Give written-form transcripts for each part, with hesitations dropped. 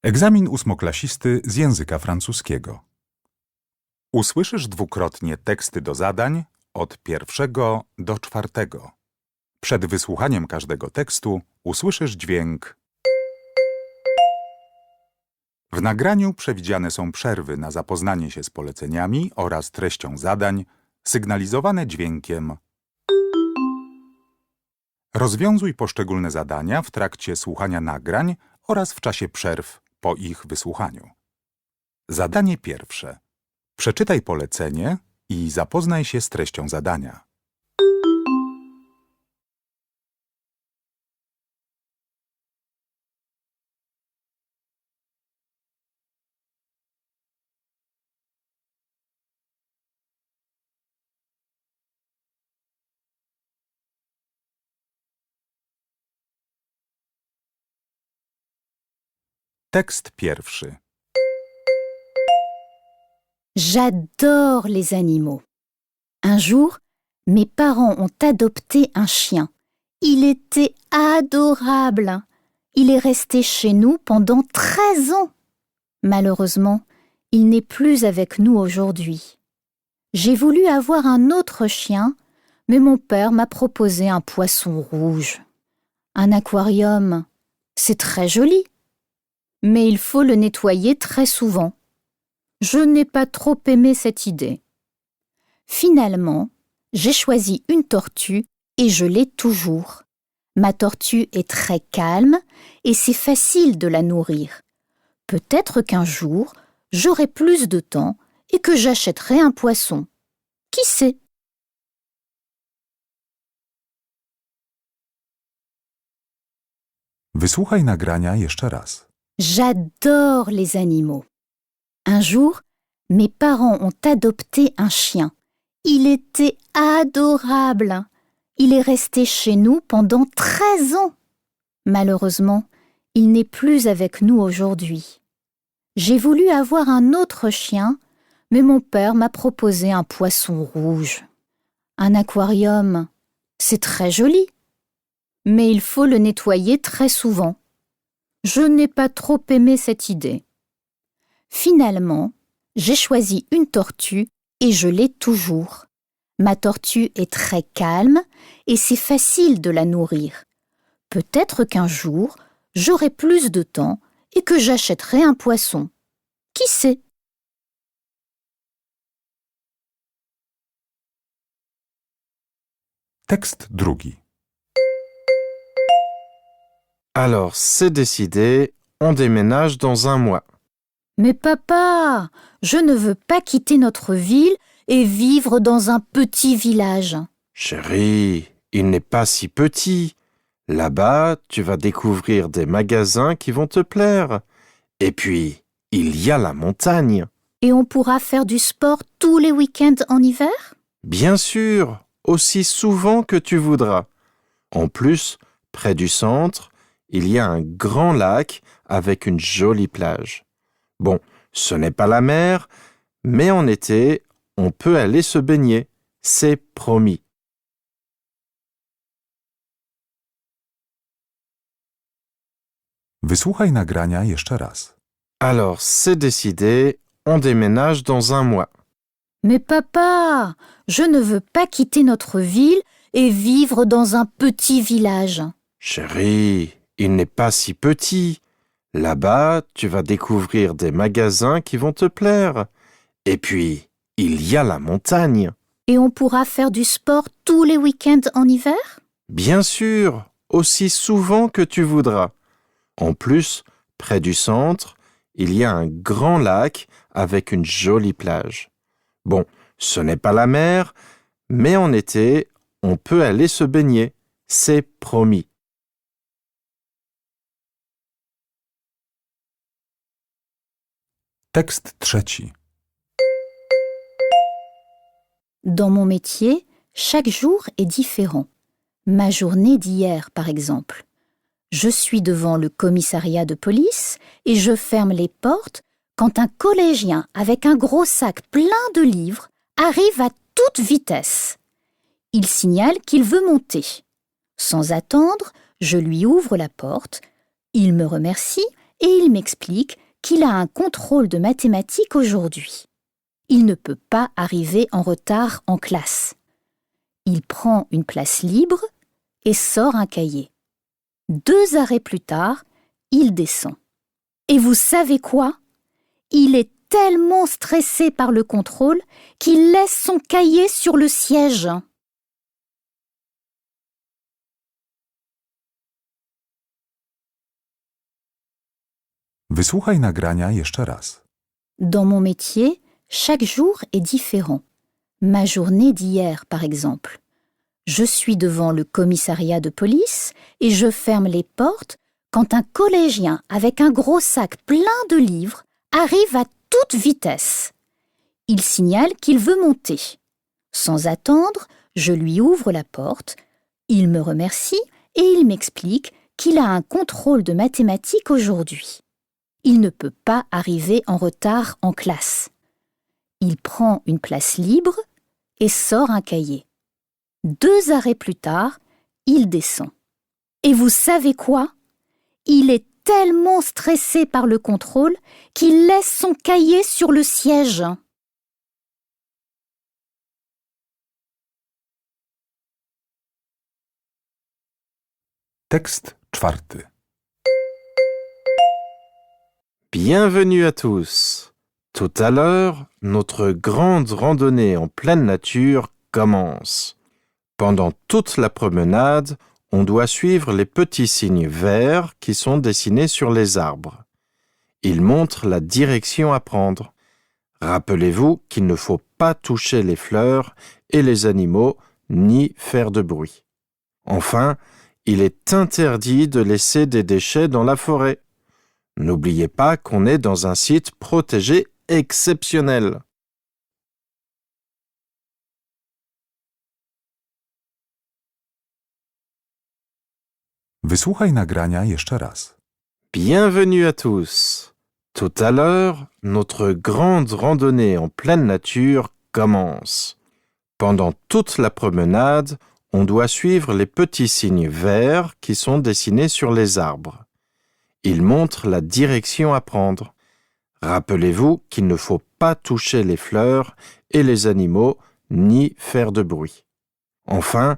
Egzamin ósmoklasisty z języka francuskiego. Usłyszysz dwukrotnie teksty do zadań od 1 do 4. Przed wysłuchaniem każdego tekstu usłyszysz dźwięk. W nagraniu przewidziane są przerwy na zapoznanie się z poleceniami oraz treścią zadań, sygnalizowane dźwiękiem. Rozwiązuj poszczególne zadania w trakcie słuchania nagrań oraz w czasie przerw po ich wysłuchaniu. Zadanie pierwsze. Przeczytaj polecenie i zapoznaj się z treścią zadania. Tekst pierwszy. J'adore les animaux. Un jour, mes parents ont adopté un chien. Il était adorable. Il est resté chez nous pendant 13 ans. Malheureusement, il n'est plus avec nous aujourd'hui. J'ai voulu avoir un autre chien, mais mon père m'a proposé un poisson rouge. Un aquarium, c'est très joli, mais il faut le nettoyer très souvent. Je n'ai pas trop aimé cette idée. Finalement, j'ai choisi une tortue et je l'ai toujours. Ma tortue est très calme et c'est facile de la nourrir. Peut-être qu'un jour, j'aurai plus de temps et que j'achèterai un poisson. Qui sait? Wysłuchaj nagrania jeszcze raz. J'adore les animaux. Un jour, mes parents ont adopté un chien. Il était adorable. Il est resté chez nous pendant 13 ans. Malheureusement, il n'est plus avec nous aujourd'hui. J'ai voulu avoir un autre chien, mais mon père m'a proposé un poisson rouge. Un aquarium, c'est très joli, mais il faut le nettoyer très souvent. Je n'ai pas trop aimé cette idée. Finalement, j'ai choisi une tortue et je l'ai toujours. Ma tortue est très calme et c'est facile de la nourrir. Peut-être qu'un jour, j'aurai plus de temps et que j'achèterai un poisson. Qui sait? Tekst drugi. Alors, c'est décidé, on déménage dans un mois. Mais papa, je ne veux pas quitter notre ville et vivre dans un petit village. Chérie, il n'est pas si petit. Là-bas, tu vas découvrir des magasins qui vont te plaire. Et puis, il y a la montagne. Et on pourra faire du sport tous les week-ends en hiver? Bien sûr, aussi souvent que tu voudras. En plus, près du centre, il y a un grand lac avec une jolie plage. Bon, ce n'est pas la mer, mais en été, on peut aller se baigner. C'est promis. Wysłuchaj nagrania jeszcze raz. Alors, c'est décidé, on déménage dans un mois. Mais papa, je ne veux pas quitter notre ville et vivre dans un petit village. Chérie, il n'est pas si petit. Là-bas, tu vas découvrir des magasins qui vont te plaire. Et puis, il y a la montagne. Et on pourra faire du sport tous les week-ends en hiver? Bien sûr, aussi souvent que tu voudras. En plus, près du centre, il y a un grand lac avec une jolie plage. Bon, ce n'est pas la mer, mais en été, on peut aller se baigner. C'est promis. Tekst trzeci. Dans mon métier, chaque jour est différent. Ma journée d'hier, par exemple. Je suis devant le commissariat de police et je ferme les portes quand un collégien avec un gros sac plein de livres arrive à toute vitesse. Il signale qu'il veut monter. Sans attendre, je lui ouvre la porte, il me remercie et il m'explique qu'il a un contrôle de mathématiques aujourd'hui. Il ne peut pas arriver en retard en classe. Il prend une place libre et sort un cahier. 2 arrêts plus tard, il descend. Et vous savez quoi? Il est tellement stressé par le contrôle qu'il laisse son cahier sur le siège. Wysłuchaj nagrania jeszcze raz. Dans mon métier, chaque jour est différent. Ma journée d'hier, par exemple. Je suis devant le commissariat de police et je ferme les portes quand un collégien avec un gros sac plein de livres arrive à toute vitesse. Il signale qu'il veut monter. Sans attendre, je lui ouvre la porte, il me remercie et il m'explique qu'il a un contrôle de mathématiques aujourd'hui. Il ne peut pas arriver en retard en classe. Il prend une place libre et sort un cahier. 2 arrêts plus tard, il descend. Et vous savez quoi? Il est tellement stressé par le contrôle qu'il laisse son cahier sur le siège. Tekst czwarty. Bienvenue à tous. Tout à l'heure, notre grande randonnée en pleine nature commence. Pendant toute la promenade, on doit suivre les petits signes verts qui sont dessinés sur les arbres. Ils montrent la direction à prendre. Rappelez-vous qu'il ne faut pas toucher les fleurs et les animaux ni faire de bruit. Enfin, il est interdit de laisser des déchets dans la forêt. N'oubliez pas qu'on est dans un site protégé exceptionnel. Wysłuchaj nagrania jeszcze raz. Bienvenue à tous. Tout à l'heure, notre grande randonnée en pleine nature commence. Pendant toute la promenade, on doit suivre les petits signes verts qui sont dessinés sur les arbres. Ils montrent la direction à prendre. Rappelez-vous qu'il ne faut pas toucher les fleurs et les animaux ni faire de bruit. Enfin,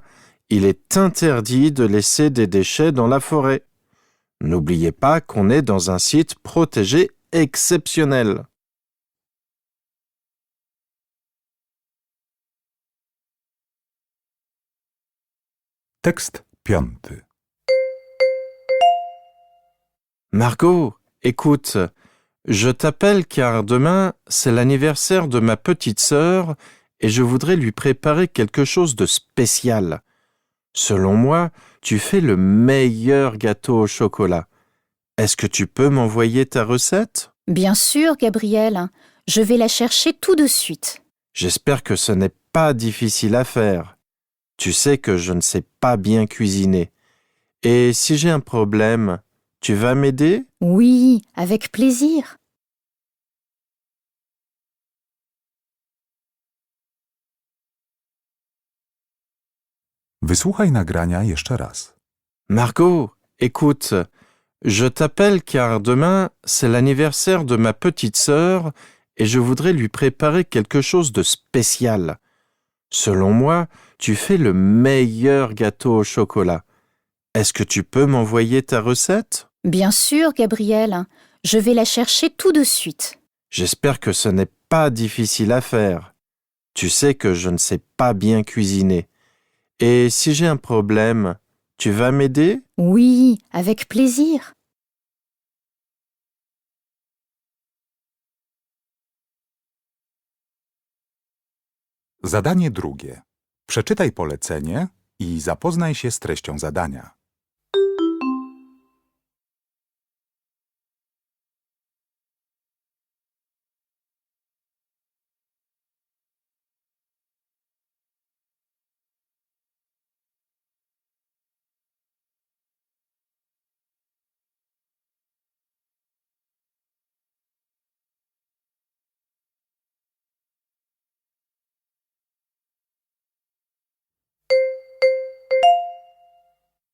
il est interdit de laisser des déchets dans la forêt. N'oubliez pas qu'on est dans un site protégé exceptionnel. Tekst piąty. Margot, écoute, je t'appelle car demain, c'est l'anniversaire de ma petite sœur et je voudrais lui préparer quelque chose de spécial. Selon moi, tu fais le meilleur gâteau au chocolat. Est-ce que tu peux m'envoyer ta recette? Bien sûr, Gabriel, je vais la chercher tout de suite. J'espère que ce n'est pas difficile à faire. Tu sais que je ne sais pas bien cuisiner. Et si j'ai un problème, tu vas m'aider? Oui, avec plaisir. Wysłuchaj nagrania jeszcze raz. Margot, écoute, je t'appelle car demain, c'est l'anniversaire de ma petite sœur et je voudrais lui préparer quelque chose de spécial. Selon moi, tu fais le meilleur gâteau au chocolat. Est-ce que tu peux m'envoyer ta recette? Bien sûr, Gabriel, je vais la chercher tout de suite. J'espère que ce n'est pas difficile à faire. Tu sais que je ne sais pas bien cuisiner. Et si j'ai un problème, tu vas m'aider? Oui, avec plaisir. Zadanie drugie. Przeczytaj polecenie i zapoznaj się z treścią zadania.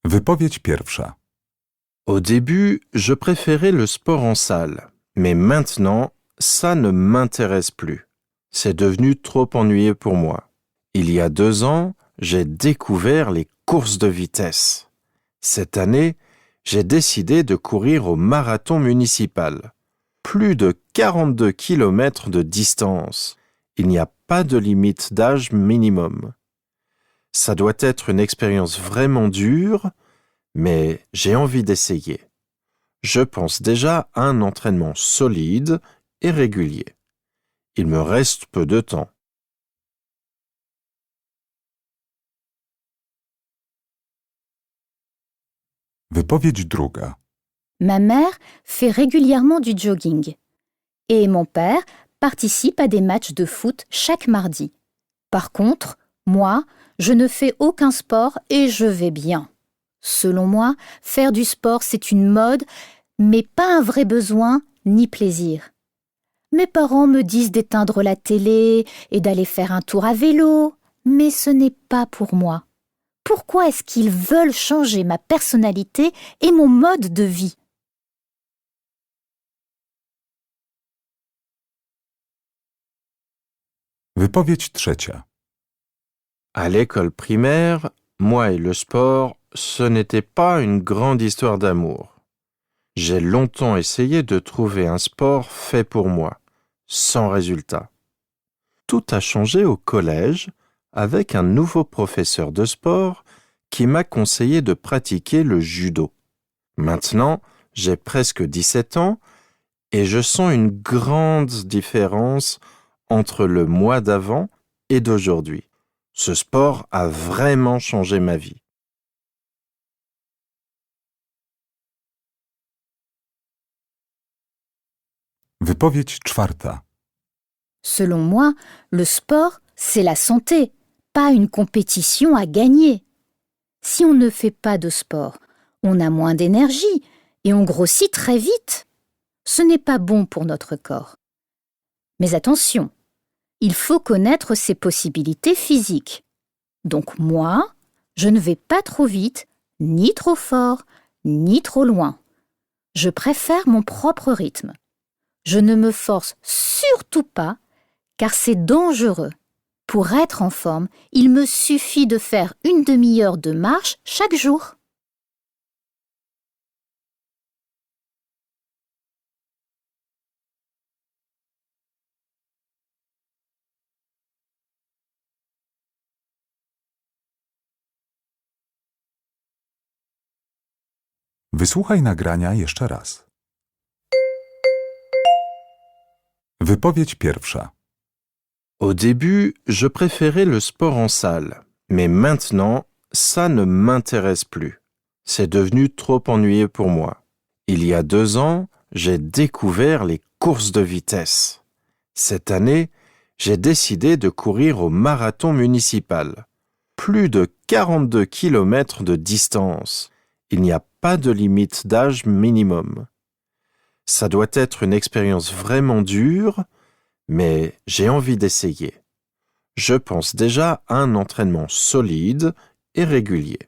Wypowiedź pierwsza. Au début, je préférais le sport en salle, mais maintenant, ça ne m'intéresse plus. C'est devenu trop ennuyeux pour moi. Il y a 2 ans, j'ai découvert les courses de vitesse. Cette année, j'ai décidé de courir au marathon municipal. Plus de 42 kilomètres de distance. Il n'y a pas de limite d'âge minimum. Ça doit être une expérience vraiment dure, mais j'ai envie d'essayer. Je pense déjà à un entraînement solide et régulier. Il me reste peu de temps. Wypowiedź druga. Ma mère fait régulièrement du jogging. Et mon père participe à des matchs de foot chaque mardi. Par contre, moi, je ne fais aucun sport et je vais bien. Selon moi, faire du sport, c'est une mode, mais pas un vrai besoin ni plaisir. Mes parents me disent d'éteindre la télé et d'aller faire un tour à vélo, mais ce n'est pas pour moi. Pourquoi est-ce qu'ils veulent changer ma personnalité et mon mode de vie ? Wypowiedź trzecia. À l'école primaire, moi et le sport, ce n'était pas une grande histoire d'amour. J'ai longtemps essayé de trouver un sport fait pour moi, sans résultat. Tout a changé au collège avec un nouveau professeur de sport qui m'a conseillé de pratiquer le judo. Maintenant, j'ai presque 17 ans et je sens une grande différence entre le mois d'avant et d'aujourd'hui. Ce sport a vraiment changé ma vie. Wypowiedź czwarta. Selon moi, le sport, c'est la santé, pas une compétition à gagner. Si on ne fait pas de sport, on a moins d'énergie et on grossit très vite. Ce n'est pas bon pour notre corps. Mais attention, il faut connaître ses possibilités physiques. Donc moi, je ne vais pas trop vite, ni trop fort, ni trop loin. Je préfère mon propre rythme. Je ne me force surtout pas, car c'est dangereux. Pour être en forme, il me suffit de faire une demi-heure de marche chaque jour. Wysłuchaj nagrania jeszcze raz. Wypowiedź pierwsza. Au début, je préférais le sport en salle, mais maintenant, ça ne m'intéresse plus. C'est devenu trop ennuyeux pour moi. Il y a 2 ans, j'ai découvert les courses de vitesse. Cette année, j'ai décidé de courir au marathon municipal. Plus de 42 kilomètres de distance. Il n'y a pas de limite d'âge minimum. Ça doit être une expérience vraiment dure, mais j'ai envie d'essayer. Je pense déjà à un entraînement solide et régulier.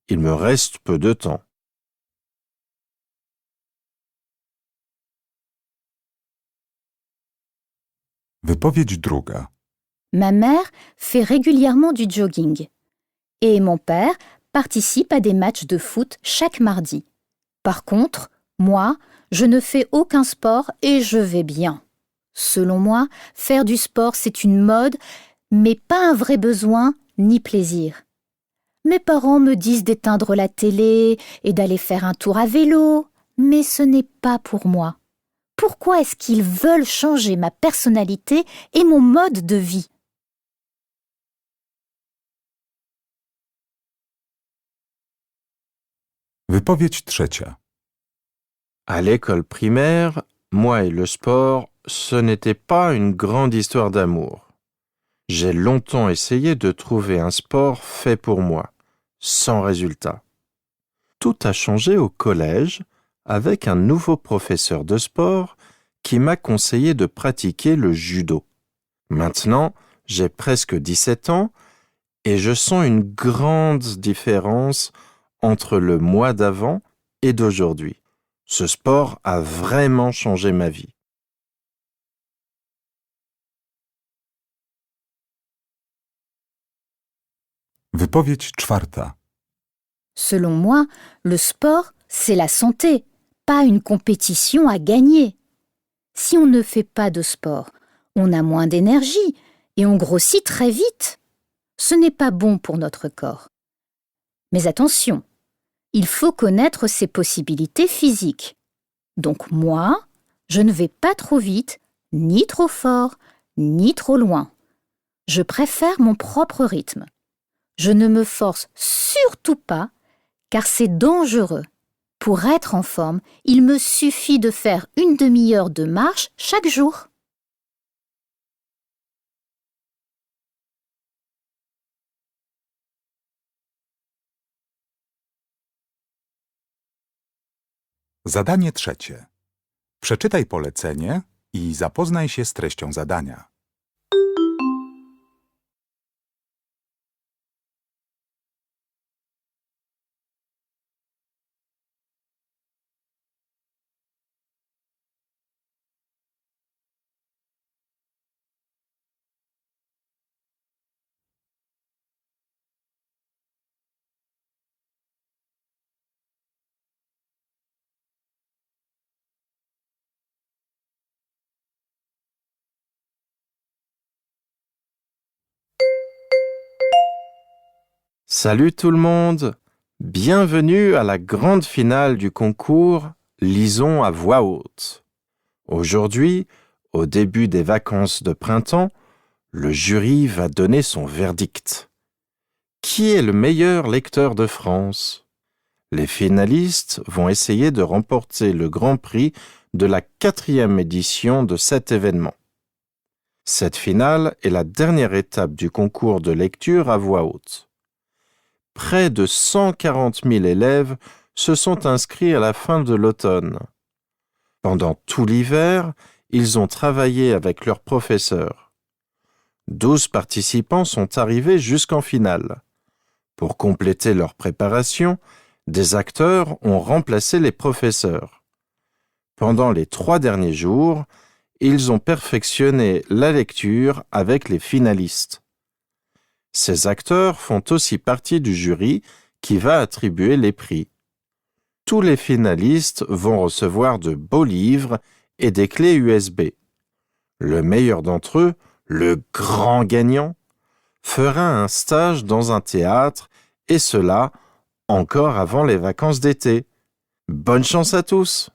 Il me reste peu de temps. Wypowiedź druga. Ma mère fait régulièrement du jogging. Et mon père participe à des matchs de foot chaque mardi. Par contre, moi, je ne fais aucun sport et je vais bien. Selon moi, faire du sport, c'est une mode, mais pas un vrai besoin ni plaisir. Mes parents me disent d'éteindre la télé et d'aller faire un tour à vélo, mais ce n'est pas pour moi. Pourquoi est-ce qu'ils veulent changer ma personnalité et mon mode de vie ? Wypowiedź trzecia. À l'école primaire, moi et le sport, ce n'était pas une grande histoire d'amour. J'ai longtemps essayé de trouver un sport fait pour moi, sans résultat. Tout a changé au collège avec un nouveau professeur de sport qui m'a conseillé de pratiquer le judo. Maintenant, j'ai presque 17 ans et je sens une grande différence entre le mois d'avant et d'aujourd'hui. Ce sport a vraiment changé ma vie. Wypowiedź czwarta. Selon moi, le sport, c'est la santé, pas une compétition à gagner. Si on ne fait pas de sport, on a moins d'énergie et on grossit très vite. Ce n'est pas bon pour notre corps. Mais attention, il faut connaître ses possibilités physiques. Donc moi, je ne vais pas trop vite, ni trop fort, ni trop loin. Je préfère mon propre rythme. Je ne me force surtout pas, car c'est dangereux. Pour être en forme, il me suffit de faire une demi-heure de marche chaque jour. Zadanie trzecie. Przeczytaj polecenie i zapoznaj się z treścią zadania. Salut tout le monde! Bienvenue à la grande finale du concours Lisons à voix haute. Aujourd'hui, au début des vacances de printemps, le jury va donner son verdict. Qui est le meilleur lecteur de France? Les finalistes vont essayer de remporter le grand prix de la 4e édition de cet événement. Cette finale est la dernière étape du concours de lecture à voix haute. Près de 140 000 élèves se sont inscrits à la fin de l'automne. Pendant tout l'hiver, ils ont travaillé avec leurs professeurs. 12 participants sont arrivés jusqu'en finale. Pour compléter leur préparation, des acteurs ont remplacé les professeurs. Pendant les 3 derniers jours, ils ont perfectionné la lecture avec les finalistes. Ces acteurs font aussi partie du jury qui va attribuer les prix. Tous les finalistes vont recevoir de beaux livres et des clés USB. Le meilleur d'entre eux, le grand gagnant, fera un stage dans un théâtre, et cela encore avant les vacances d'été. Bonne chance à tous!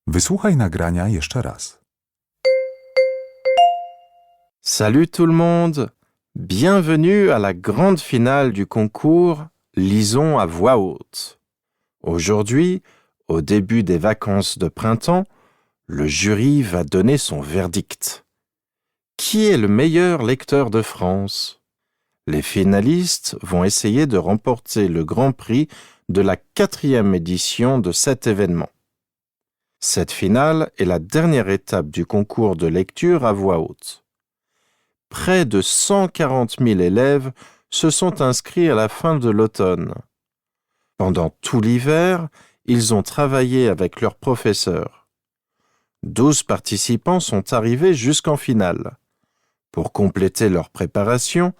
Wysłuchaj nagrania jeszcze raz. Salut tout le monde! Bienvenue à la grande finale du concours Lisons à voix haute. Aujourd'hui, au début des vacances de printemps, le jury va donner son verdict. Qui est le meilleur lecteur de France? Les finalistes vont essayer de remporter le grand prix de la 4e édition de cet événement. Cette finale est la dernière étape du concours de lecture à voix haute. Près de 140 000 élèves se sont inscrits à la fin de l'automne. Pendant tout l'hiver, ils ont travaillé avec leurs professeurs. 12 participants sont arrivés jusqu'en finale. Pour compléter leur préparation,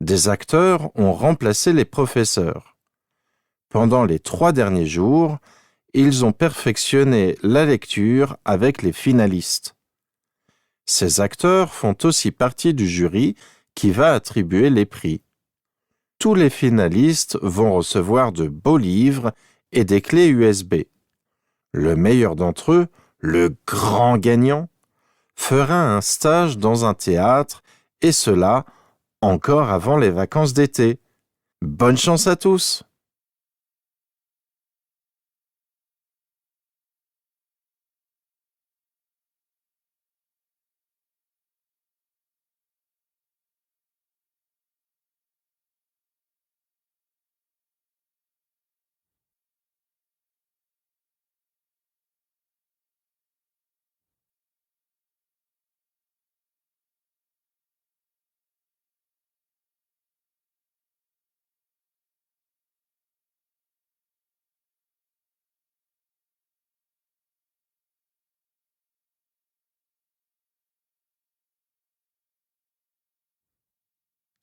des acteurs ont remplacé les professeurs. Pendant les 3 derniers jours, ils ont perfectionné la lecture avec les finalistes. Ces acteurs font aussi partie du jury qui va attribuer les prix. Tous les finalistes vont recevoir de beaux livres et des clés USB. Le meilleur d'entre eux, le grand gagnant, fera un stage dans un théâtre, et cela encore avant les vacances d'été. Bonne chance à tous!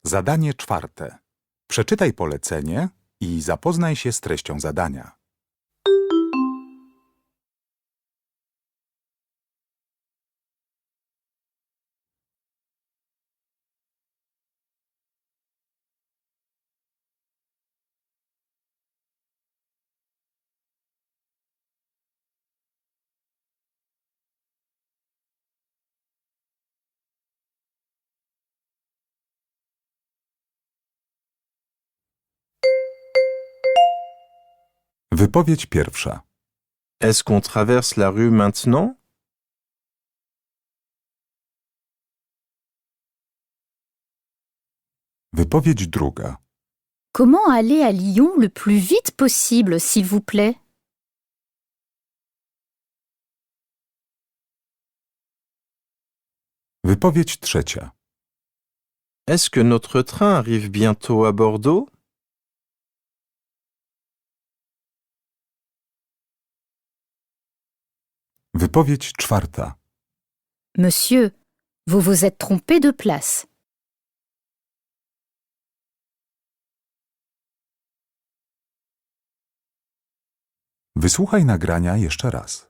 Zadanie czwarte. Przeczytaj polecenie i zapoznaj się z treścią zadania. Wypowiedź pierwsza. Est-ce qu'on traverse la rue maintenant? Wypowiedź druga. Comment aller à Lyon le plus vite possible, s'il vous plaît? Wypowiedź trzecia. Est-ce que notre train arrive bientôt à Bordeaux? Wypowiedź czwarta. Monsieur, vous vous êtes trompé de place. Wysłuchaj nagrania jeszcze raz.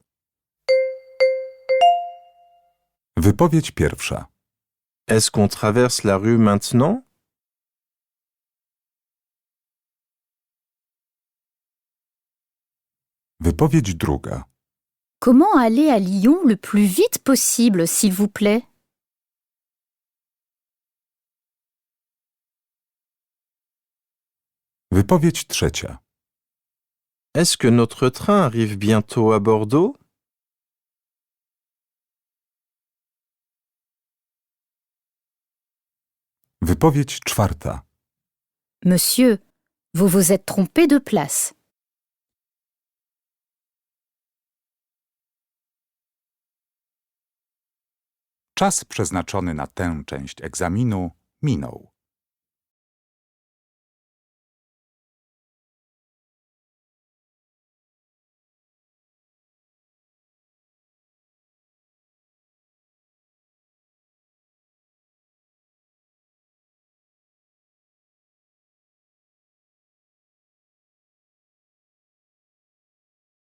Wypowiedź pierwsza. Est-ce qu'on traverse la rue maintenant? Wypowiedź druga. Comment aller à Lyon le plus vite possible, s'il vous plaît? Wypowiedź trzecia. Est-ce que notre train arrive bientôt à Bordeaux? Wypowiedź czwarta. Monsieur, vous vous êtes trompé de place. Czas przeznaczony na tę część egzaminu minął.